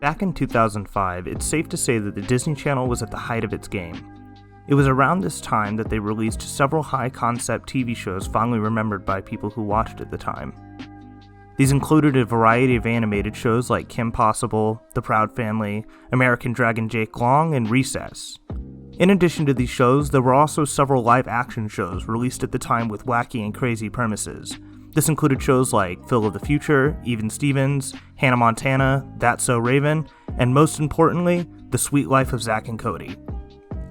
Back in 2005, it's safe to say that the Disney Channel was at the height of its game. It was around this time that they released several high-concept TV shows fondly remembered by people who watched at the time. These included a variety of animated shows like Kim Possible, The Proud Family, American Dragon Jake Long, and Recess. In addition to these shows, there were also several live-action shows released at the time with wacky and crazy premises. This included shows like Phil of the Future, Even Stevens, Hannah Montana, That's So Raven, and most importantly, The Sweet Life of Zack and Cody.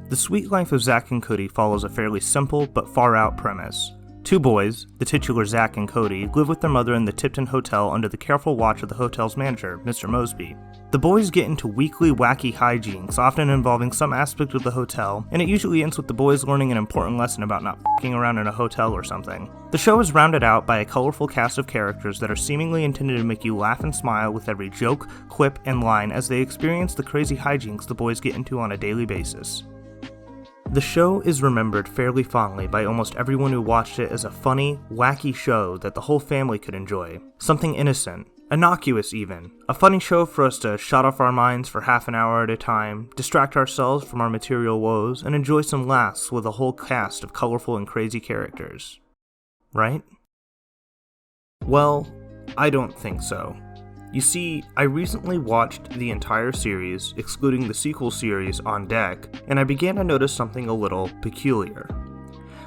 The Sweet Life of Zack and Cody follows a fairly simple but far-out premise. Two boys, the titular Zack and Cody, live with their mother in the Tipton Hotel under the careful watch of the hotel's manager, Mr. Mosby. The boys get into weekly wacky hijinks, often involving some aspect of the hotel, and it usually ends with the boys learning an important lesson about not f***ing around in a hotel or something. The show is rounded out by a colorful cast of characters that are seemingly intended to make you laugh and smile with every joke, quip, and line as they experience the crazy hijinks the boys get into on a daily basis. The show is remembered fairly fondly by almost everyone who watched it as a funny, wacky show that the whole family could enjoy. Something innocent, innocuous even. A funny show for us to shut off our minds for half an hour at a time, distract ourselves from our material woes, and enjoy some laughs with a whole cast of colorful and crazy characters. Right? Well, I don't think so. You see, I recently watched the entire series, excluding the sequel series, on deck, and I began to notice something a little peculiar.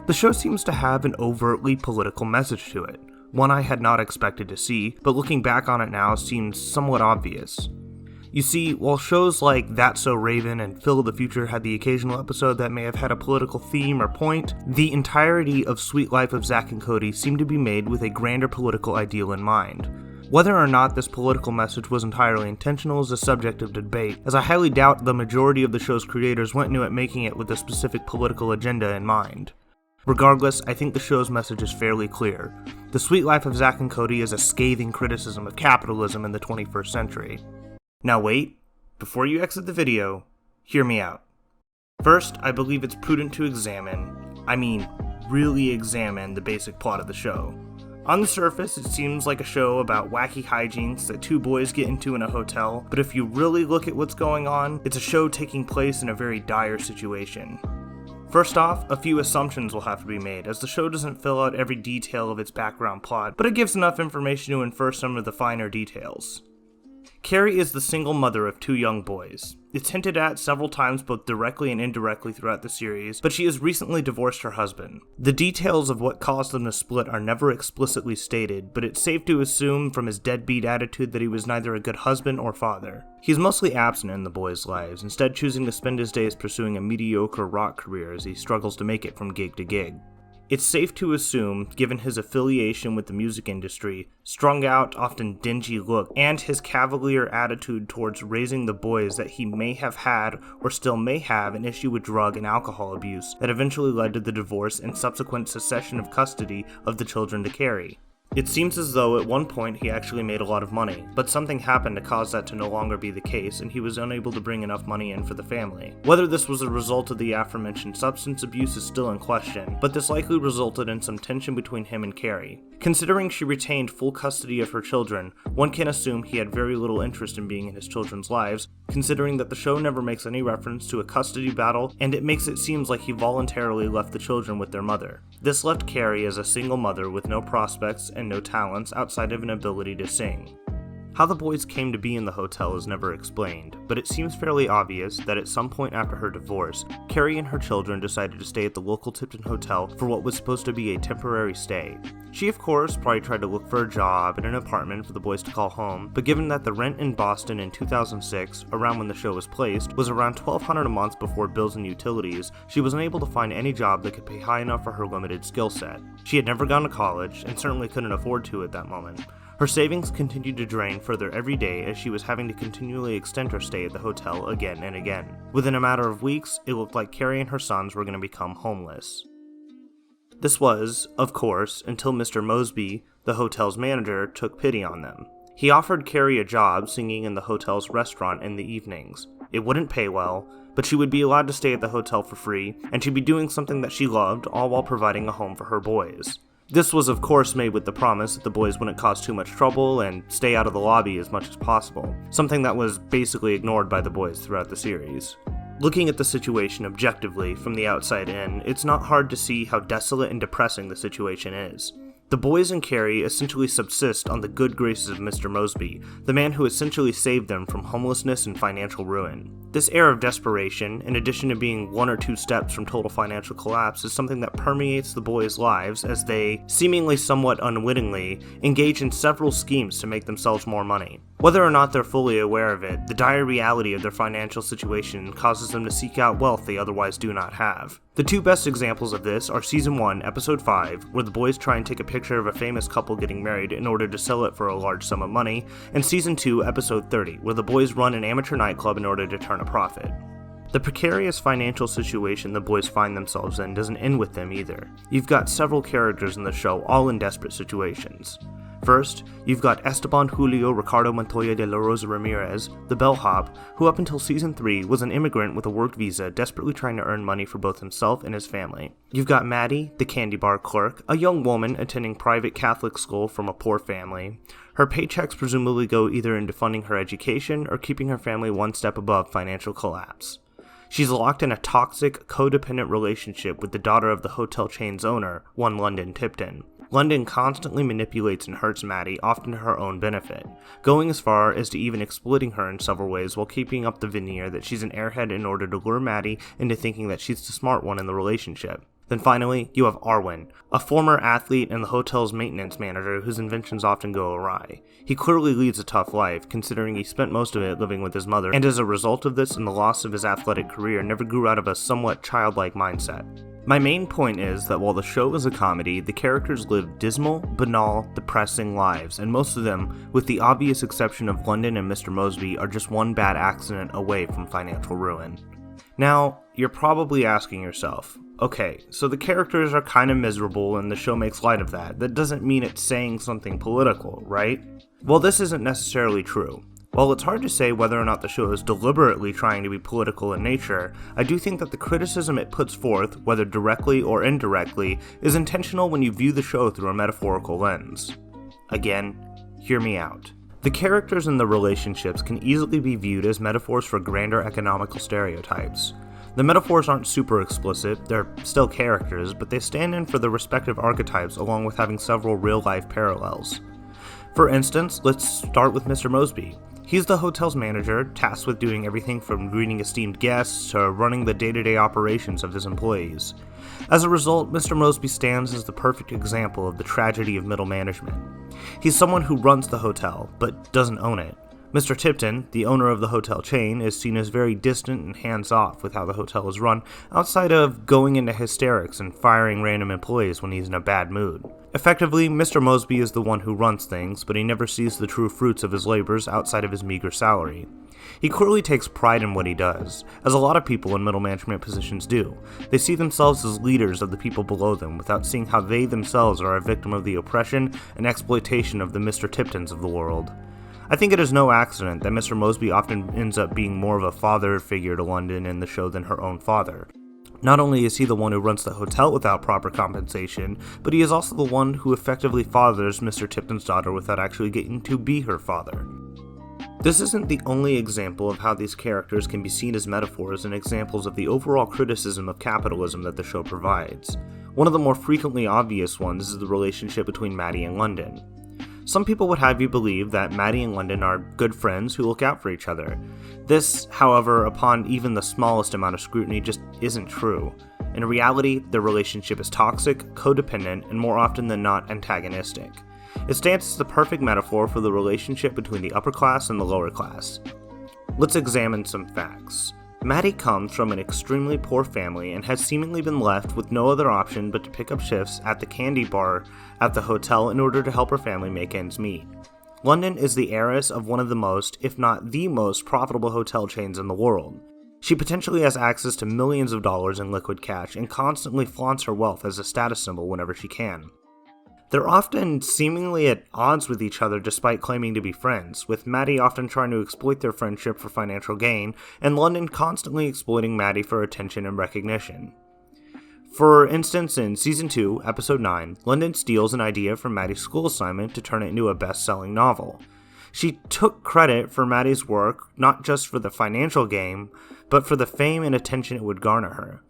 The show seems to have an overtly political message to it, one I had not expected to see, but looking back on it now seems somewhat obvious. You see, while shows like That's So Raven and Phil of the Future had the occasional episode that may have had a political theme or point, the entirety of Sweet Life of Zack and Cody seemed to be made with a grander political ideal in mind. Whether or not this political message was entirely intentional is a subject of debate, as I highly doubt the majority of the show's creators went into it making it with a specific political agenda in mind. Regardless, I think the show's message is fairly clear. The Sweet Life of Zack and Cody is a scathing criticism of capitalism in the 21st century. Now wait, before you exit the video, hear me out. First, I believe it's prudent to really examine the basic plot of the show. On the surface, it seems like a show about wacky hijinks that two boys get into in a hotel, but if you really look at what's going on, it's a show taking place in a very dire situation. First off, a few assumptions will have to be made, as the show doesn't fill out every detail of its background plot, but it gives enough information to infer some of the finer details. Carrie is the single mother of two young boys. It's hinted at several times both directly and indirectly throughout the series, but she has recently divorced her husband. The details of what caused them to split are never explicitly stated, but it's safe to assume from his deadbeat attitude that he was neither a good husband or father. He's mostly absent in the boys' lives, instead choosing to spend his days pursuing a mediocre rock career as he struggles to make it from gig to gig. It's safe to assume, given his affiliation with the music industry, strung out, often dingy look, and his cavalier attitude towards raising the boys that he may have had, or still may have, an issue with drug and alcohol abuse that eventually led to the divorce and subsequent cessation of custody of the children to Carrie. It seems as though at one point he actually made a lot of money, but something happened to cause that to no longer be the case, and he was unable to bring enough money in for the family. Whether this was a result of the aforementioned substance abuse is still in question, but this likely resulted in some tension between him and Carrie. Considering she retained full custody of her children, one can assume he had very little interest in being in his children's lives, considering that the show never makes any reference to a custody battle, and it makes it seem like he voluntarily left the children with their mother. This left Carrie as a single mother with no prospects and no talents outside of an ability to sing. How the boys came to be in the hotel is never explained, but it seems fairly obvious that at some point after her divorce, Carrie and her children decided to stay at the local Tipton Hotel for what was supposed to be a temporary stay. She, of course, probably tried to look for a job and an apartment for the boys to call home, but given that the rent in Boston in 2006, around when the show was placed, was around $1,200 a month before bills and utilities, she was unable to find any job that could pay high enough for her limited skill set. She had never gone to college, and certainly couldn't afford to at that moment. Her savings continued to drain further every day as she was having to continually extend her stay at the hotel again and again. Within a matter of weeks, it looked like Carrie and her sons were going to become homeless. This was, of course, until Mr. Mosby, the hotel's manager, took pity on them. He offered Carrie a job singing in the hotel's restaurant in the evenings. It wouldn't pay well, but she would be allowed to stay at the hotel for free, and she'd be doing something that she loved, all while providing a home for her boys. This was of course made with the promise that the boys wouldn't cause too much trouble and stay out of the lobby as much as possible, something that was basically ignored by the boys throughout the series. Looking at the situation objectively from the outside in, it's not hard to see how desolate and depressing the situation is. The boys and Carrie essentially subsist on the good graces of Mr. Mosby, the man who essentially saved them from homelessness and financial ruin. This air of desperation, in addition to being 1 or 2 steps from total financial collapse, is something that permeates the boys' lives as they, seemingly somewhat unwittingly, engage in several schemes to make themselves more money. Whether or not they're fully aware of it, the dire reality of their financial situation causes them to seek out wealth they otherwise do not have. The 2 best examples of this are Season 1, Episode 5, where the boys try and take a picture of a famous couple getting married in order to sell it for a large sum of money, and Season 2, Episode 30, where the boys run an amateur nightclub in order to turn a profit. The precarious financial situation the boys find themselves in doesn't end with them either. You've got several characters in the show all in desperate situations. First, you've got Esteban Julio Ricardo Montoya de la Rosa Ramirez, the bellhop, who up until Season 3 was an immigrant with a work visa desperately trying to earn money for both himself and his family. You've got Maddie, the candy bar clerk, a young woman attending private Catholic school from a poor family. Her paychecks presumably go either into funding her education or keeping her family one step above financial collapse. She's locked in a toxic, codependent relationship with the daughter of the hotel chain's owner, one London Tipton. London constantly manipulates and hurts Maddie, often to her own benefit, going as far as to even exploiting her in several ways while keeping up the veneer that she's an airhead in order to lure Maddie into thinking that she's the smart one in the relationship. Then finally, you have Arwen, a former athlete and the hotel's maintenance manager whose inventions often go awry. He clearly leads a tough life, considering he spent most of it living with his mother, and as a result of this and the loss of his athletic career, never grew out of a somewhat childlike mindset. My main point is that while the show is a comedy, the characters live dismal, banal, depressing lives, and most of them, with the obvious exception of London and Mr. Mosby, are just one bad accident away from financial ruin. Now, you're probably asking yourself, okay, so the characters are kind of miserable and the show makes light of that. That doesn't mean it's saying something political, right? Well, this isn't necessarily true. While it's hard to say whether or not the show is deliberately trying to be political in nature, I do think that the criticism it puts forth, whether directly or indirectly, is intentional when you view the show through a metaphorical lens. Again, hear me out. The characters and the relationships can easily be viewed as metaphors for grander economical stereotypes. The metaphors aren't super explicit, they're still characters, but they stand in for the respective archetypes along with having several real-life parallels. For instance, let's start with Mr. Mosby. He's the hotel's manager, tasked with doing everything from greeting esteemed guests to running the day-to-day operations of his employees. As a result, Mr. Mosby stands as the perfect example of the tragedy of middle management. He's someone who runs the hotel, but doesn't own it. Mr. Tipton, the owner of the hotel chain, is seen as very distant and hands-off with how the hotel is run, outside of going into hysterics and firing random employees when he's in a bad mood. Effectively, Mr. Mosby is the one who runs things, but he never sees the true fruits of his labors outside of his meager salary. He clearly takes pride in what he does, as a lot of people in middle management positions do. They see themselves as leaders of the people below them without seeing how they themselves are a victim of the oppression and exploitation of the Mr. Tiptons of the world. I think it is no accident that Mr. Mosby often ends up being more of a father figure to London in the show than her own father. Not only is he the one who runs the hotel without proper compensation, but he is also the one who effectively fathers Mr. Tipton's daughter without actually getting to be her father. This isn't the only example of how these characters can be seen as metaphors and examples of the overall criticism of capitalism that the show provides. One of the more frequently obvious ones is the relationship between Maddie and London. Some people would have you believe that Maddie and London are good friends who look out for each other. This, however, upon even the smallest amount of scrutiny, just isn't true. In reality, their relationship is toxic, codependent, and more often than not antagonistic. It stands as the perfect metaphor for the relationship between the upper class and the lower class. Let's examine some facts. Maddie comes from an extremely poor family and has seemingly been left with no other option but to pick up shifts at the candy bar at the hotel in order to help her family make ends meet. London is the heiress of one of the most, if not the most, profitable hotel chains in the world. She potentially has access to millions of dollars in liquid cash and constantly flaunts her wealth as a status symbol whenever she can. They're often seemingly at odds with each other despite claiming to be friends, with Maddie often trying to exploit their friendship for financial gain, and London constantly exploiting Maddie for attention and recognition. For instance, in Season 2, Episode 9, London steals an idea from Maddie's school assignment to turn it into a best-selling novel. She took credit for Maddie's work not just for the financial gain, but for the fame and attention it would garner her.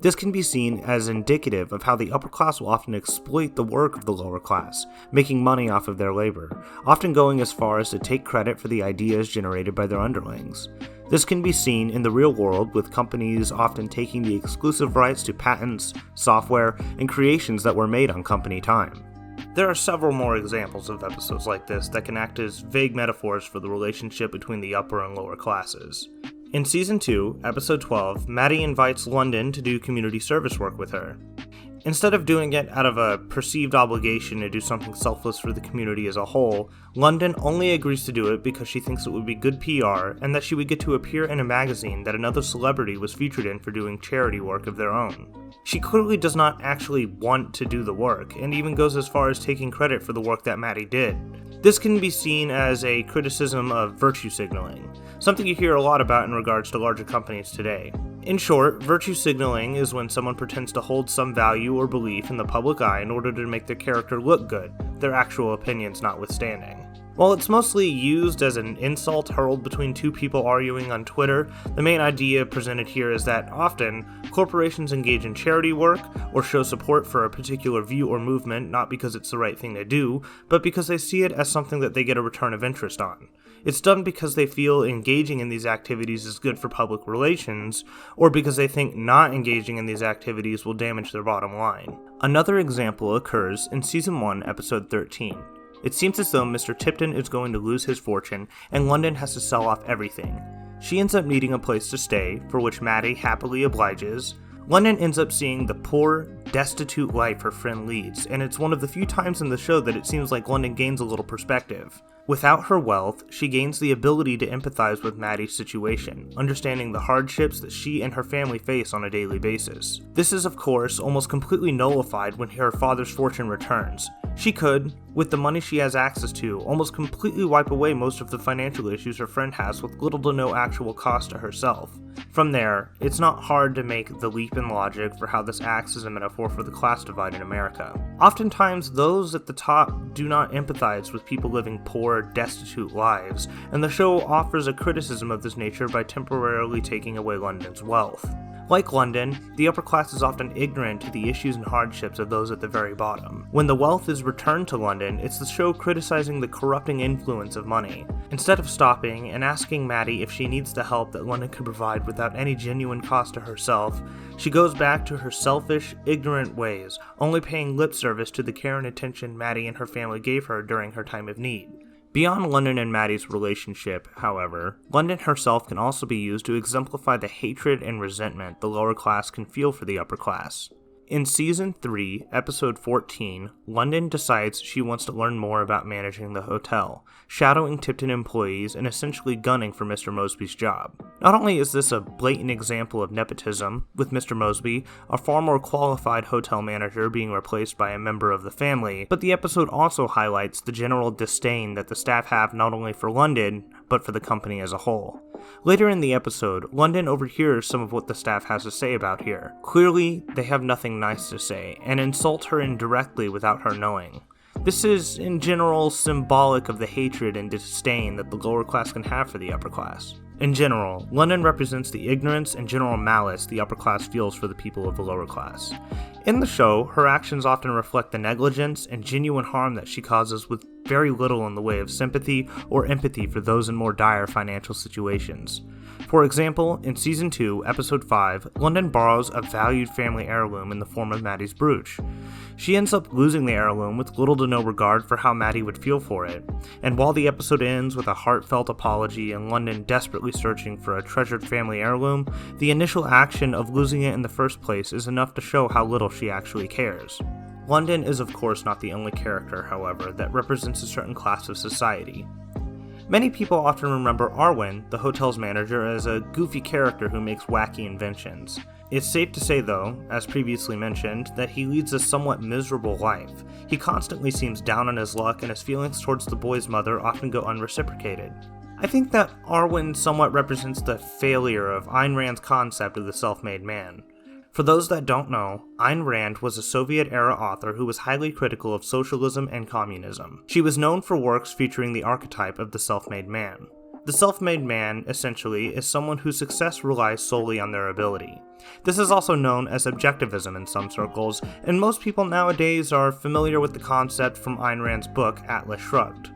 This can be seen as indicative of how the upper class will often exploit the work of the lower class, making money off of their labor, often going as far as to take credit for the ideas generated by their underlings. This can be seen in the real world, with companies often taking the exclusive rights to patents, software, and creations that were made on company time. There are several more examples of episodes like this that can act as vague metaphors for the relationship between the upper and lower classes. In Season 2, Episode 12, Maddie invites London to do community service work with her. Instead of doing it out of a perceived obligation to do something selfless for the community as a whole, London only agrees to do it because she thinks it would be good PR and that she would get to appear in a magazine that another celebrity was featured in for doing charity work of their own. She clearly does not actually want to do the work, and even goes as far as taking credit for the work that Maddie did. This can be seen as a criticism of virtue signaling, something you hear a lot about in regards to larger companies today. In short, virtue signaling is when someone pretends to hold some value or belief in the public eye in order to make their character look good, their actual opinions notwithstanding. While it's mostly used as an insult hurled between two people arguing on Twitter, the main idea presented here is that often, corporations engage in charity work or show support for a particular view or movement not because it's the right thing to do, but because they see it as something that they get a return of interest on. It's done because they feel engaging in these activities is good for public relations, or because they think not engaging in these activities will damage their bottom line. Another example occurs in Season 1, Episode 13. It seems as though Mr. Tipton is going to lose his fortune, and London has to sell off everything. She ends up needing a place to stay, for which Maddie happily obliges. London ends up seeing the poor, destitute life her friend leads, and it's one of the few times in the show that it seems like London gains a little perspective. Without her wealth, she gains the ability to empathize with Maddie's situation, understanding the hardships that she and her family face on a daily basis. This is, of course, almost completely nullified when her father's fortune returns. She could, with the money she has access to, almost completely wipe away most of the financial issues her friend has with little to no actual cost to herself. From there, it's not hard to make the leap in logic for how this acts as a metaphor for the class divide in America. Oftentimes, those at the top do not empathize with people living poor, destitute lives, and the show offers a criticism of this nature by temporarily taking away London's wealth. Like London, the upper class is often ignorant to the issues and hardships of those at the very bottom. When the wealth is returned to London, it's the show criticizing the corrupting influence of money. Instead of stopping and asking Maddie if she needs the help that London could provide without any genuine cost to herself, she goes back to her selfish, ignorant ways, only paying lip service to the care and attention Maddie and her family gave her during her time of need. Beyond London and Maddie's relationship, however, London herself can also be used to exemplify the hatred and resentment the lower class can feel for the upper class. In Season 3, Episode 14, London decides she wants to learn more about managing the hotel, shadowing Tipton employees and essentially gunning for Mr. Mosby's job. Not only is this a blatant example of nepotism, with Mr. Mosby, a far more qualified hotel manager, being replaced by a member of the family, but the episode also highlights the general disdain that the staff have not only for London, but for the company as a whole. Later in the episode, London overhears some of what the staff has to say about here. Clearly, they have nothing nice to say, and insult her indirectly without her knowing. This is, in general, symbolic of the hatred and disdain that the lower class can have for the upper class. In general, London represents the ignorance and general malice the upper class feels for the people of the lower class. In the show, her actions often reflect the negligence and genuine harm that she causes with very little in the way of sympathy or empathy for those in more dire financial situations. For example, in Season 2, Episode 5, London borrows a valued family heirloom in the form of Maddie's brooch. She ends up losing the heirloom with little to no regard for how Maddie would feel for it, and while the episode ends with a heartfelt apology and London desperately searching for a treasured family heirloom, the initial action of losing it in the first place is enough to show how little she actually cares. London is of course not the only character, however, that represents a certain class of society. Many people often remember Arwen, the hotel's manager, as a goofy character who makes wacky inventions. It's safe to say though, as previously mentioned, that he leads a somewhat miserable life. He constantly seems down on his luck and his feelings towards the boy's mother often go unreciprocated. I think that Arwen somewhat represents the failure of Ayn Rand's concept of the self-made man. For those that don't know, Ayn Rand was a Soviet-era author who was highly critical of socialism and communism. She was known for works featuring the archetype of the self-made man. The self-made man, essentially, is someone whose success relies solely on their ability. This is also known as objectivism in some circles, and most people nowadays are familiar with the concept from Ayn Rand's book, Atlas Shrugged.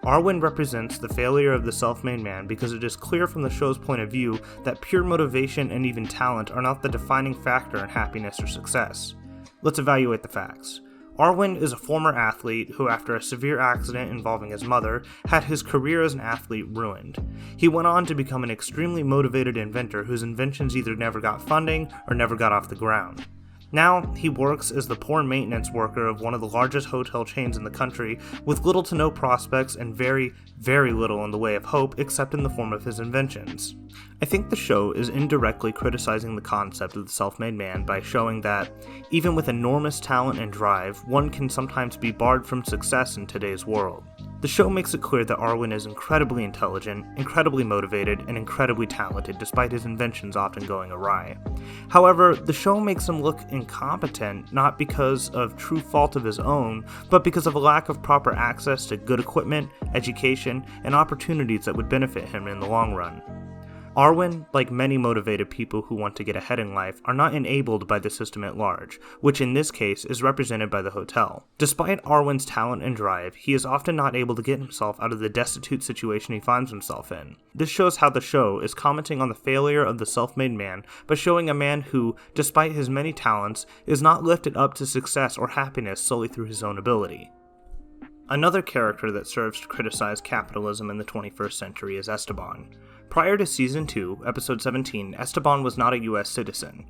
Arwen represents the failure of the self-made man because it is clear from the show's point of view that pure motivation and even talent are not the defining factor in happiness or success. Let's evaluate the facts. Arwen is a former athlete who, after a severe accident involving his mother, had his career as an athlete ruined. He went on to become an extremely motivated inventor whose inventions either never got funding or never got off the ground. Now, he works as the poor maintenance worker of one of the largest hotel chains in the country, with little to no prospects and very, very little in the way of hope except in the form of his inventions. I think the show is indirectly criticizing the concept of the self-made man by showing that, even with enormous talent and drive, one can sometimes be barred from success in today's world. The show makes it clear that Arwen is incredibly intelligent, incredibly motivated, and incredibly talented despite his inventions often going awry. However, the show makes him look incompetent not because of true fault of his own, but because of a lack of proper access to good equipment, education, and opportunities that would benefit him in the long run. Arwen, like many motivated people who want to get ahead in life, are not enabled by the system at large, which in this case is represented by the hotel. Despite Arwen's talent and drive, he is often not able to get himself out of the destitute situation he finds himself in. This shows how the show is commenting on the failure of the self-made man by showing a man who, despite his many talents, is not lifted up to success or happiness solely through his own ability. Another character that serves to criticize capitalism in the 21st century is Esteban. Prior to Season 2, Episode 17, Esteban was not a US citizen.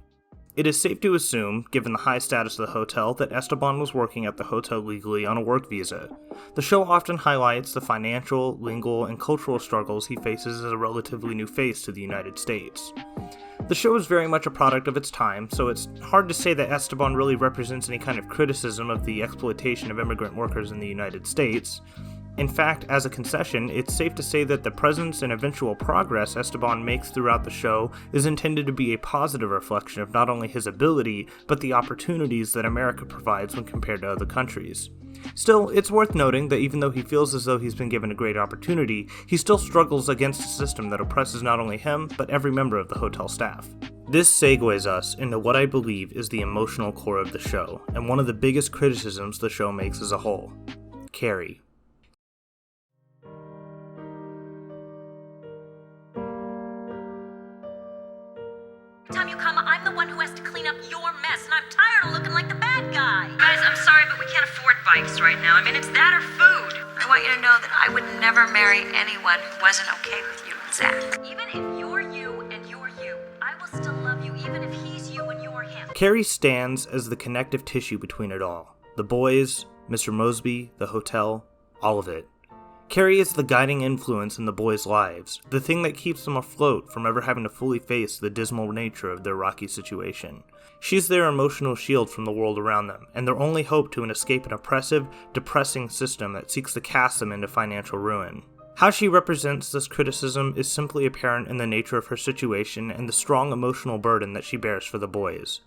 It is safe to assume, given the high status of the hotel, that Esteban was working at the hotel legally on a work visa. The show often highlights the financial, legal, and cultural struggles he faces as a relatively new face to the United States. The show is very much a product of its time, so it's hard to say that Esteban really represents any kind of criticism of the exploitation of immigrant workers in the United States. In fact, as a concession, it's safe to say that the presence and eventual progress Esteban makes throughout the show is intended to be a positive reflection of not only his ability, but the opportunities that America provides when compared to other countries. Still, it's worth noting that even though he feels as though he's been given a great opportunity, he still struggles against a system that oppresses not only him, but every member of the hotel staff. This segues us into what I believe is the emotional core of the show, and one of the biggest criticisms the show makes as a whole: Carrie. Time you come, I'm the one who has to clean up your mess, and I'm tired of looking like the bad guy. Guys, I'm sorry, but we can't afford bikes right now. I mean, it's that or food. I want you to know that I would never marry anyone who wasn't okay with you and Zach. Even if you're you and you're you, I will still love you even if he's you and you're him. Carrie stands as the connective tissue between it all. The boys, Mr. Mosby, the hotel, all of it. Carrie is the guiding influence in the boys' lives, the thing that keeps them afloat from ever having to fully face the dismal nature of their rocky situation. She's their emotional shield from the world around them, and their only hope to escape an oppressive, depressing system that seeks to cast them into financial ruin. How she represents this criticism is simply apparent in the nature of her situation and the strong emotional burden that she bears for the boys.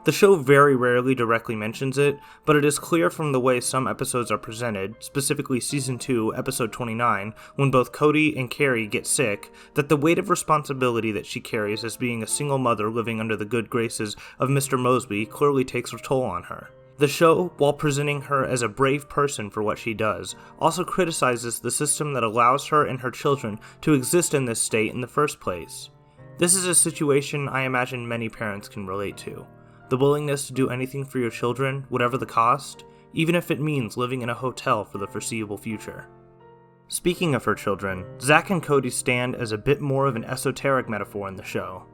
The show very rarely directly mentions it, but it is clear from the way some episodes are presented, specifically Season 2, Episode 29, when both Cody and Carrie get sick, that the weight of responsibility that she carries as being a single mother living under the good graces of Mr. Mosby clearly takes a toll on her. The show, while presenting her as a brave person for what she does, also criticizes the system that allows her and her children to exist in this state in the first place. This is a situation I imagine many parents can relate to. The willingness to do anything for your children, whatever the cost, even if it means living in a hotel for the foreseeable future. Speaking of her children, Zack and Cody stand as a bit more of an esoteric metaphor in the show.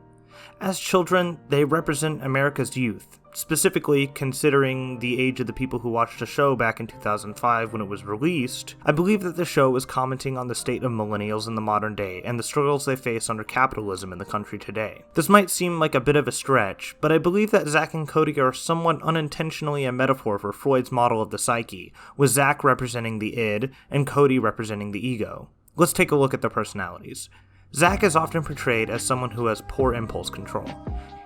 As children, they represent America's youth, specifically considering the age of the people who watched the show back in 2005 when it was released. I believe that the show is commenting on the state of millennials in the modern day and the struggles they face under capitalism in the country today. This might seem like a bit of a stretch, but I believe that Zack and Cody are somewhat unintentionally a metaphor for Freud's model of the psyche, with Zack representing the id and Cody representing the ego. Let's take a look at their personalities. Zack is often portrayed as someone who has poor impulse control.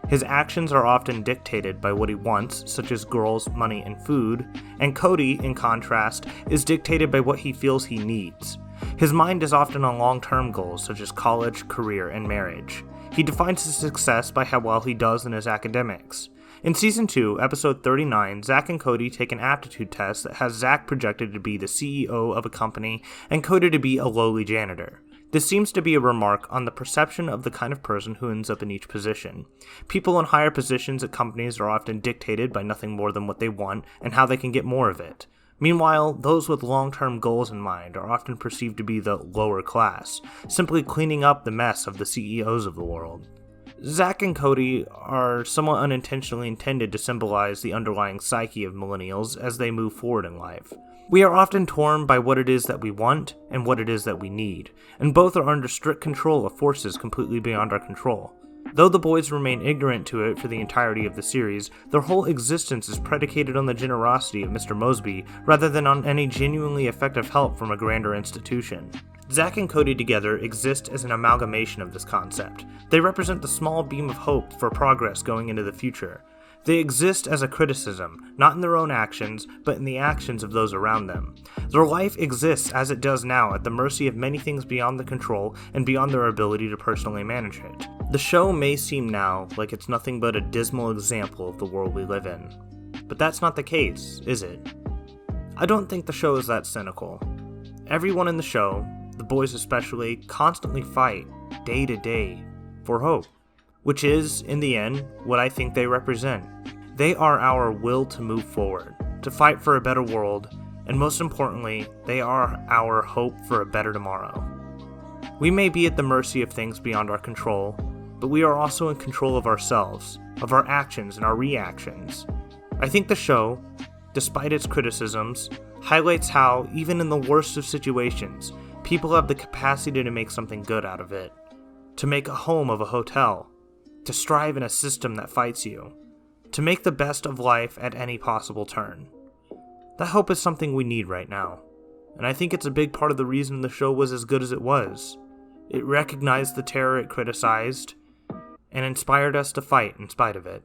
His actions are often dictated by what he wants, such as girls, money, and food, and Cody, in contrast, is dictated by what he feels he needs. His mind is often on long-term goals such as college, career, and marriage. He defines his success by how well he does in his academics. In Season 2, Episode 39, Zack and Cody take an aptitude test that has Zack projected to be the CEO of a company and Cody to be a lowly janitor. This seems to be a remark on the perception of the kind of person who ends up in each position. People in higher positions at companies are often dictated by nothing more than what they want and how they can get more of it. Meanwhile, those with long-term goals in mind are often perceived to be the lower class, simply cleaning up the mess of the CEOs of the world. Zack and Cody are somewhat unintentionally intended to symbolize the underlying psyche of millennials as they move forward in life. We are often torn by what it is that we want and what it is that we need, and both are under strict control of forces completely beyond our control. Though the boys remain ignorant to it for the entirety of the series, their whole existence is predicated on the generosity of Mr. Mosby rather than on any genuinely effective help from a grander institution. Zack and Cody together exist as an amalgamation of this concept. They represent the small beam of hope for progress going into the future. They exist as a criticism, not in their own actions, but in the actions of those around them. Their life exists as it does now at the mercy of many things beyond the control and beyond their ability to personally manage it. The show may seem now like it's nothing but a dismal example of the world we live in. But that's not the case, is it? I don't think the show is that cynical. Everyone in the show, the boys especially, constantly fight, day to day, for hope. Which is, in the end, what I think they represent. They are our will to move forward, to fight for a better world, and most importantly, they are our hope for a better tomorrow. We may be at the mercy of things beyond our control, but we are also in control of ourselves, of our actions and our reactions. I think the show, despite its criticisms, highlights how, even in the worst of situations, people have the capacity to make something good out of it, to make a home of a hotel, to strive in a system that fights you, to make the best of life at any possible turn. That hope is something we need right now, and I think it's a big part of the reason the show was as good as it was. It recognized the terror it criticized, and inspired us to fight in spite of it.